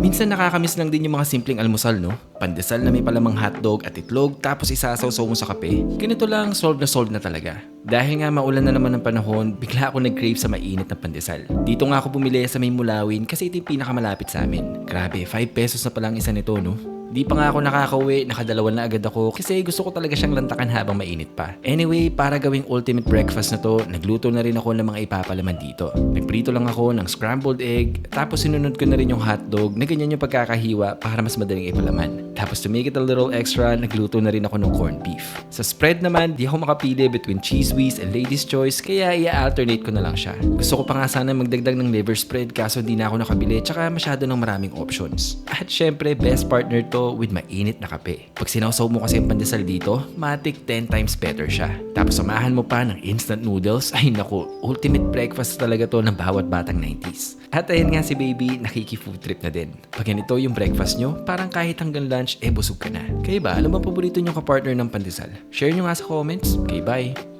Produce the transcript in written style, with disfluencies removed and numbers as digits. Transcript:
Minsan nakakamiss lang din yung mga simpleng almusal, no? Pandesal na may palamang hotdog at itlog tapos isasaw-saw mo sa kape. Ganito lang, solve na talaga. Dahil nga maulan na naman ng panahon, bigla ako nag-crave sa mainit na pandesal. Dito nga ako bumili sa may Mulawin kasi ito yung pinakamalapit sa amin. Grabe, 5 pesos na palang isa nito, no? Di pa nga ako nakakauwi, nakadalawa na agad ako kasi gusto ko talaga siyang lantakan habang mainit pa. Anyway, para gawing ultimate breakfast na to, nagluto na rin ako ng mga ipapalaman dito. Nagprito lang ako ng scrambled egg, tapos sinunod ko na rin yung hotdog na ganyan yung pagkakahiwa para mas madaling ipalaman. Tapos to make it a little extra, nagluto na rin ako ng corned beef. Sa spread naman, di ako makapili between cheese whiz and lady's choice kaya i-alternate ko na lang siya. Gusto ko pa nga sana magdagdag ng liver spread kaso di na ako nakabili tsaka masyado ng maraming options. At syempre, best partner to with mainit na kape. Pag sinawsaw mo kasi yung pandesal dito, matik 10 times better siya. Tapos samahan mo pa ng instant noodles, ay naku, ultimate breakfast talaga to ng bawat batang 90s. At ayun nga si baby, nakiki-food trip na din. Pag ganito yung breakfast nyo, parang kahit hanggang lunch, busog ka na. Kayo ba, alam mo paborito nyo ka-partner ng pandesal? Share nyo nga sa comments. Okay, bye!